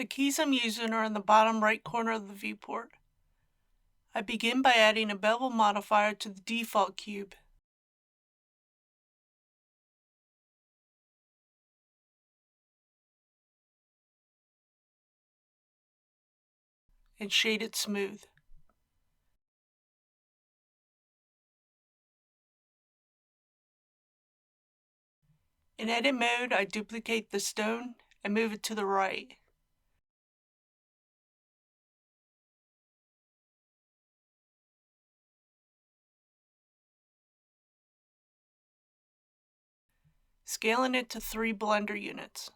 The keys I'm using are in the bottom right corner of the viewport. I begin by adding a bevel modifier to the default cube. And shade it smooth. In edit mode, I duplicate the stone and move it to the right. Scaling it to 3 blender units.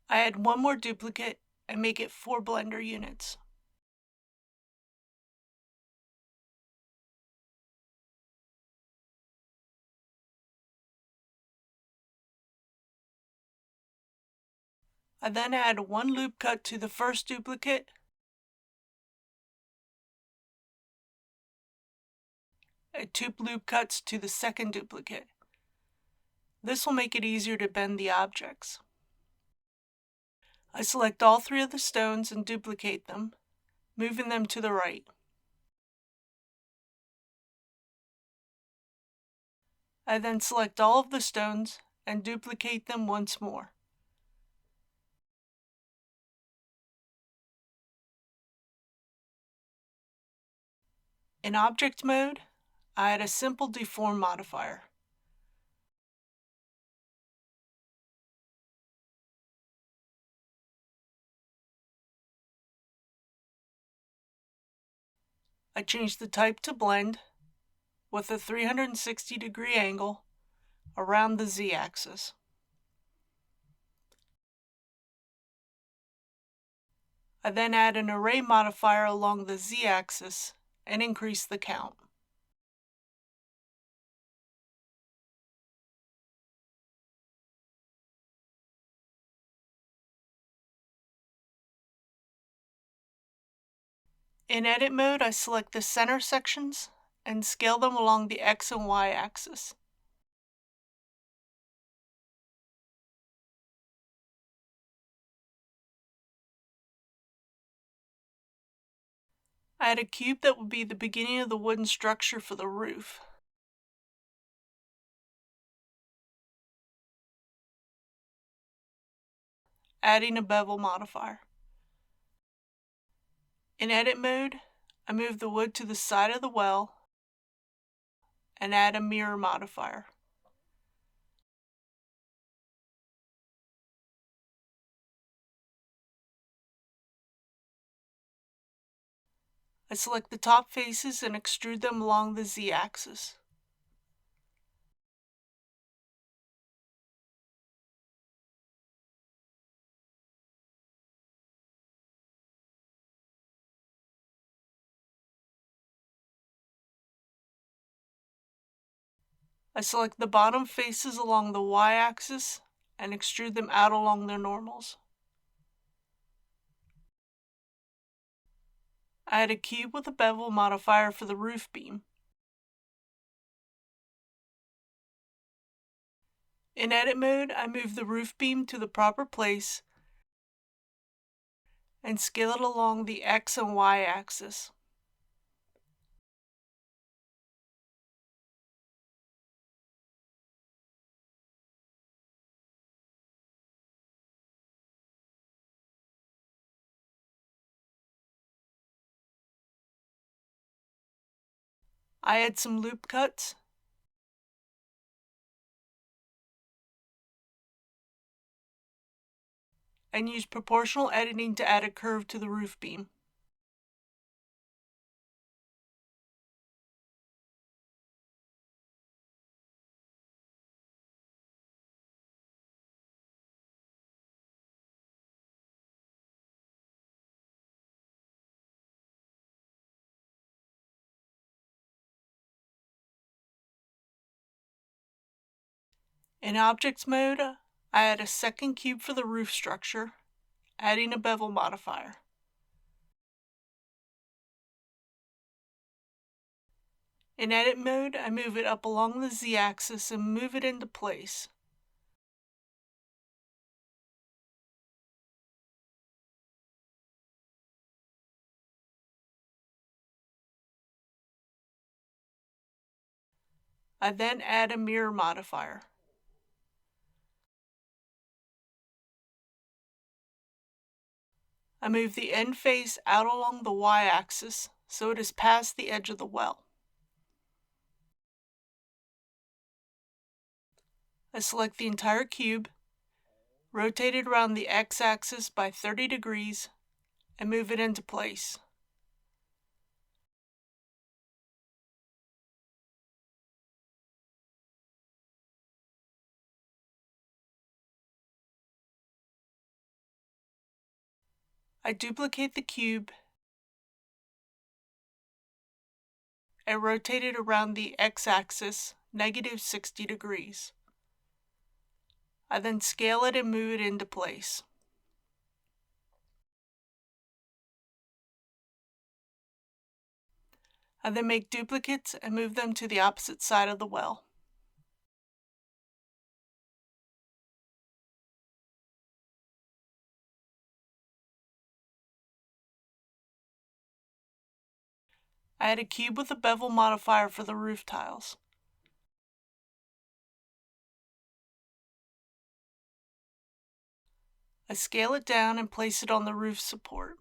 I add one more duplicate and make it 4 blender units. I then add one loop cut to the first duplicate and 2 loop cuts to the second duplicate. This will make it easier to bend the objects. I select all 3 of the stones and duplicate them, moving them to the right. I then select all of the stones and duplicate them once more. In object mode, I add a simple deform modifier. I change the type to blend with a 360-degree angle around the z-axis. I then add an array modifier along the z-axis and increase the count. In edit mode, I select the center sections and scale them along the x and y axis. I add a cube that will be the beginning of the wooden structure for the roof. Adding a bevel modifier. In edit mode, I move the wood to the side of the well and add a mirror modifier. I select the top faces and extrude them along the z-axis. I select the bottom faces along the y-axis and extrude them out along their normals. I add a cube with a bevel modifier for the roof beam. In edit mode, I move the roof beam to the proper place and scale it along the x and y axis. I add some loop cuts and use proportional editing to add a curve to the roof beam. In Objects mode, I add a second cube for the roof structure, adding a bevel modifier. In Edit mode, I move it up along the z-axis and move it into place. I then add a mirror modifier. I move the end face out along the y-axis so it is past the edge of the well. I select the entire cube, rotate it around the x-axis by 30 degrees, and move it into place. I duplicate the cube and rotate it around the x-axis -60 degrees. I then scale it and move it into place. I then make duplicates and move them to the opposite side of the well. I add a cube with a bevel modifier for the roof tiles. I scale it down and place it on the roof support.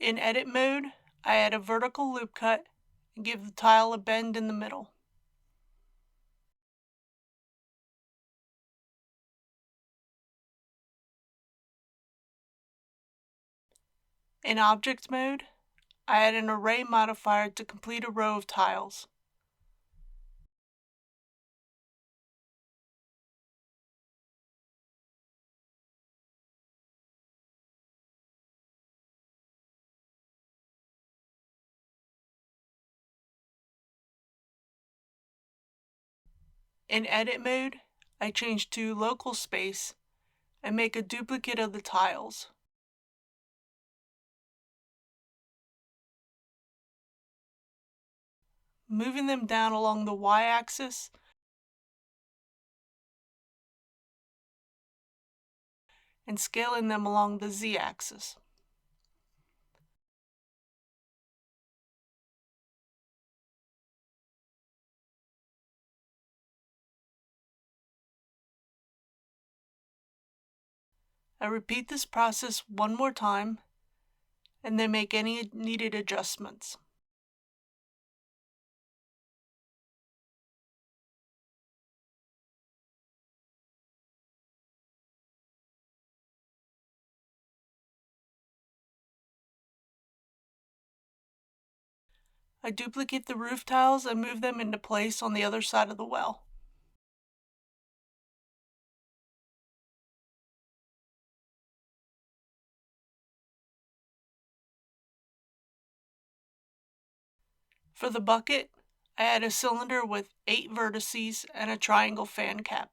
In edit mode, I add a vertical loop cut and give the tile a bend in the middle. In object mode, I add an array modifier to complete a row of tiles. In edit mode, I change to local space and make a duplicate of the tiles. Moving them down along the y-axis and scaling them along the z-axis. I repeat this process one more time and then make any needed adjustments. I duplicate the roof tiles and move them into place on the other side of the well. For the bucket, I add a cylinder with 8 vertices and a triangle fan cap.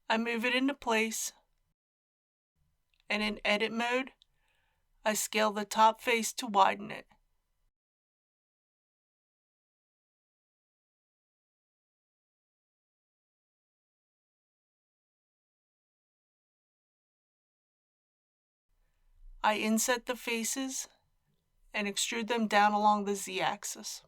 I move it into place, and in edit mode, I scale the top face to widen it. I inset the faces and extrude them down along the z-axis.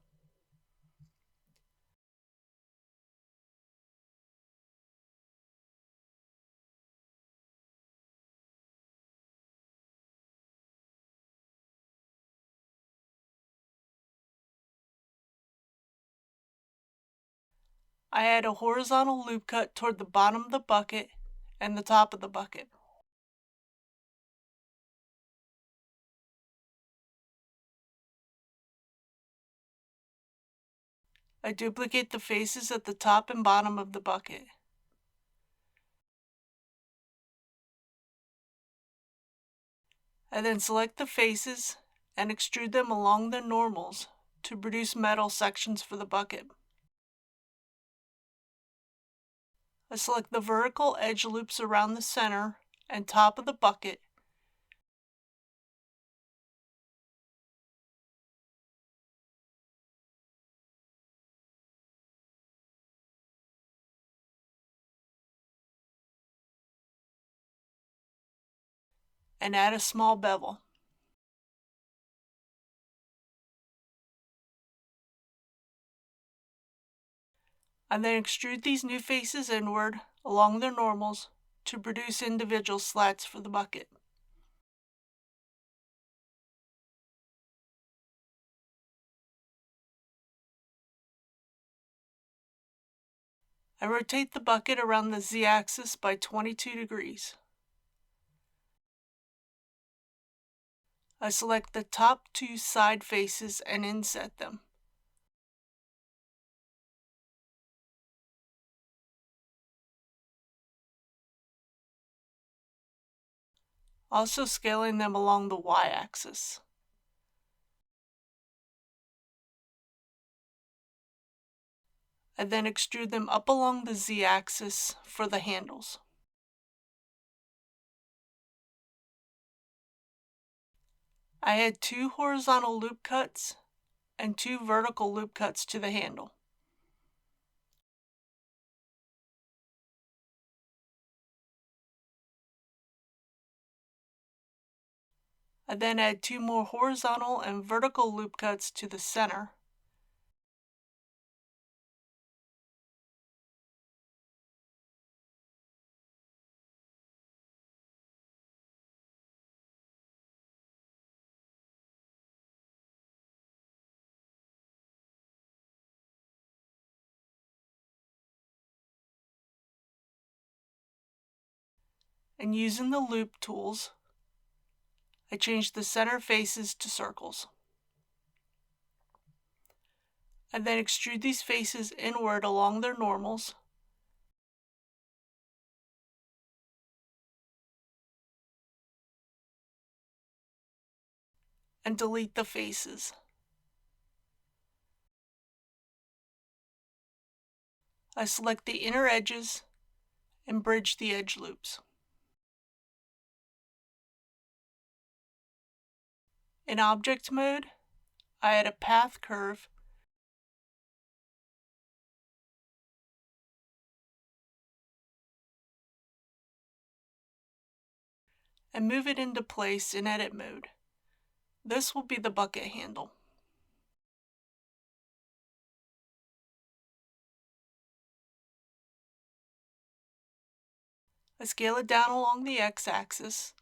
I add a horizontal loop cut toward the bottom of the bucket and the top of the bucket. I duplicate the faces at the top and bottom of the bucket. I then select the faces and extrude them along the normals to produce metal sections for the bucket. I select the vertical edge loops around the center and top of the bucket and add a small bevel. I then extrude these new faces inward along their normals to produce individual slats for the bucket. I rotate the bucket around the z-axis by 22 degrees. I select the top two side faces and inset them. Also scaling them along the y-axis. I then extrude them up along the z-axis for the handles. I add 2 horizontal loop cuts and 2 vertical loop cuts to the handle. I then add 2 more horizontal and vertical loop cuts to the center. And using the loop tools, I change the center faces to circles. I then extrude these faces inward along their normals. And delete the faces. I select the inner edges and bridge the edge loops. In object mode, I add a path curve and move it into place in edit mode. This will be the bucket handle. I scale it down along the x-axis.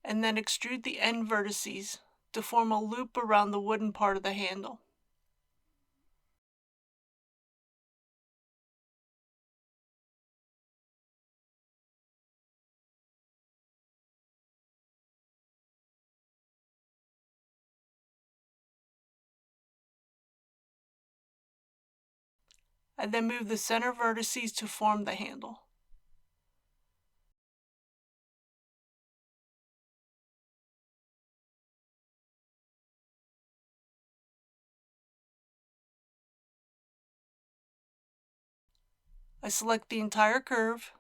And then extrude the end vertices to form a loop around the wooden part of the handle. I then move the center vertices to form the handle. I select the entire curve,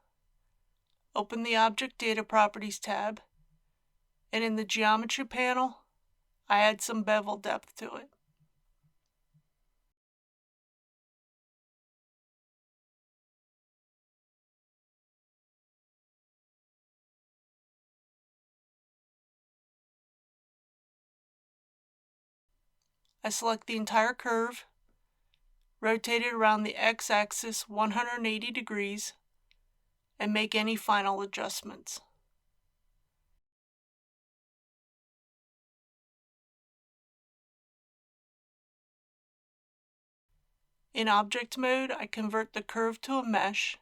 open the Object Data Properties tab, and in the Geometry panel, I add some bevel depth to it. I select the entire curve, rotate it around the x-axis 180 degrees, and make any final adjustments. In object mode, I convert the curve to a mesh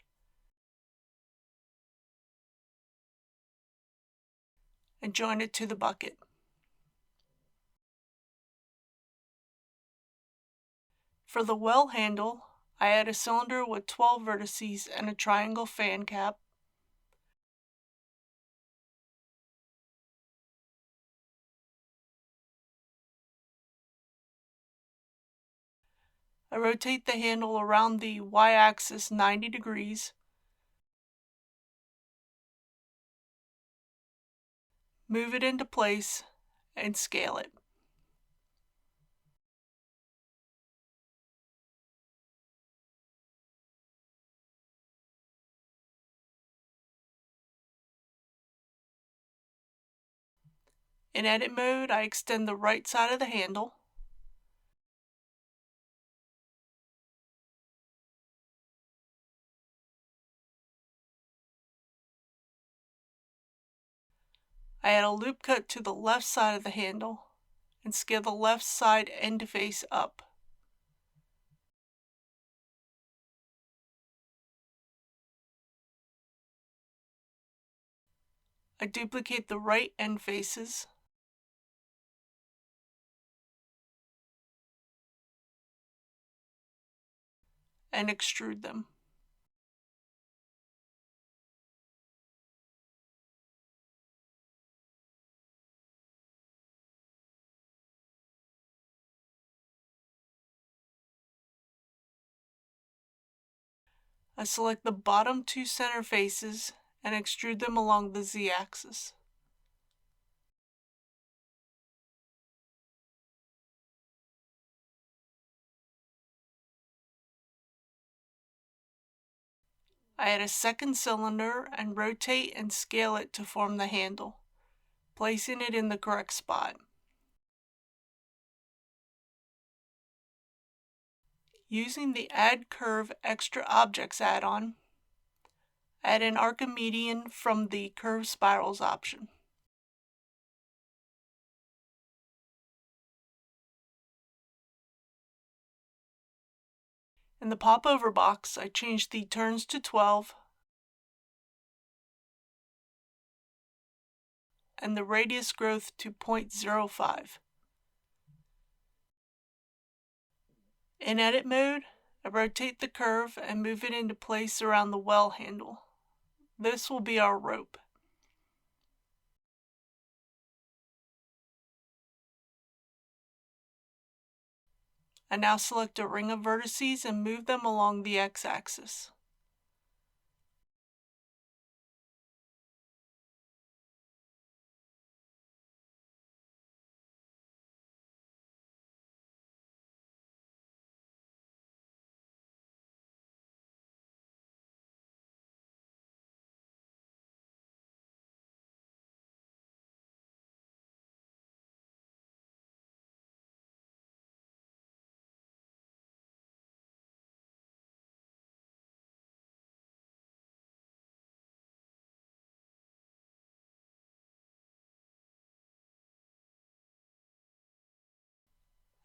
and join it to the bucket. For the well handle, I add a cylinder with 12 vertices and a triangle fan cap. I rotate the handle around the y-axis 90 degrees, move it into place, and scale it. In edit mode, I extend the right side of the handle. I add a loop cut to the left side of the handle and scale the left side end face up. I duplicate the right end faces and extrude them. I select the bottom two center faces and extrude them along the z-axis. I add a second cylinder and rotate and scale it to form the handle, placing it in the correct spot. Using the Add Curve Extra Objects add-on, add an Archimedean from the Curve Spirals option. In the popover box, I change the turns to 12 and the radius growth to 0.05. In edit mode, I rotate the curve and move it into place around the well handle. This will be our rope. I now select a ring of vertices and move them along the x-axis.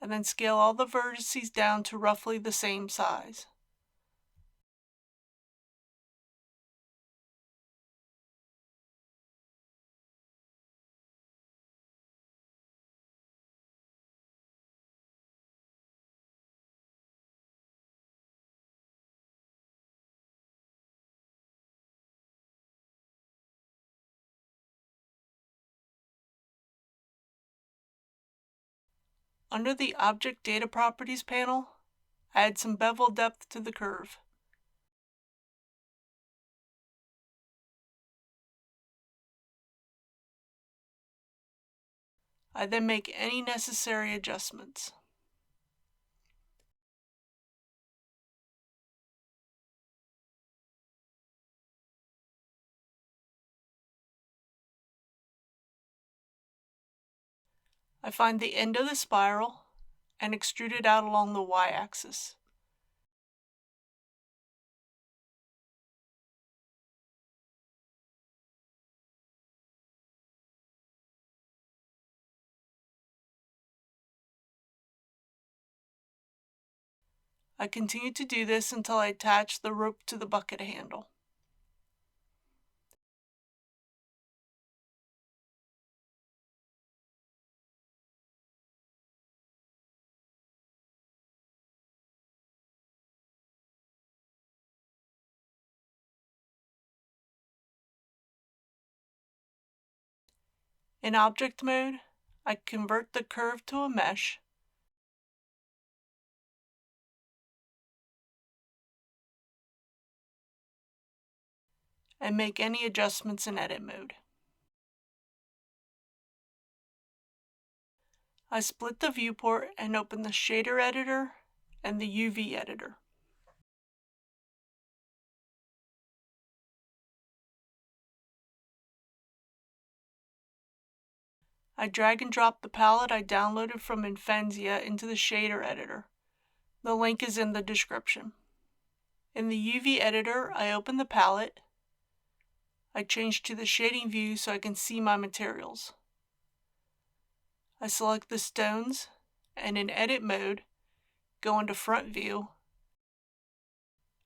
And then scale all the vertices down to roughly the same size. Under the Object Data Properties panel, add some bevel depth to the curve. I then make any necessary adjustments. I find the end of the spiral and extrude it out along the y-axis. I continue to do this until I attach the rope to the bucket handle. In object mode, I convert the curve to a mesh and make any adjustments in edit mode. I split the viewport and open the shader editor and the UV editor. I drag and drop the palette I downloaded from Infenzia into the shader editor. The link is in the description. In the UV editor, I open the palette. I change to the shading view so I can see my materials. I select the stones and in edit mode, go into front view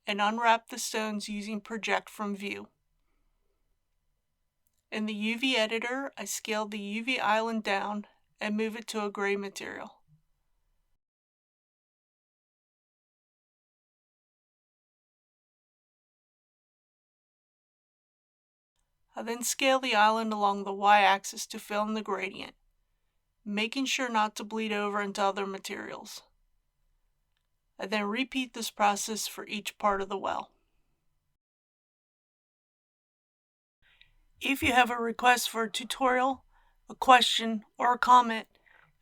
and unwrap the stones using project from view. In the UV editor, I scale the UV island down and move it to a gray material. I then scale the island along the y-axis to fill in the gradient, making sure not to bleed over into other materials. I then repeat this process for each part of the well. If you have a request for a tutorial, a question, or a comment,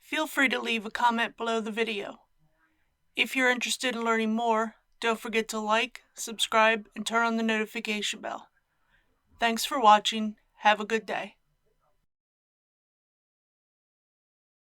feel free to leave a comment below the video. If you're interested in learning more, don't forget to like, subscribe, and turn on the notification bell. Thanks for watching. Have a good day.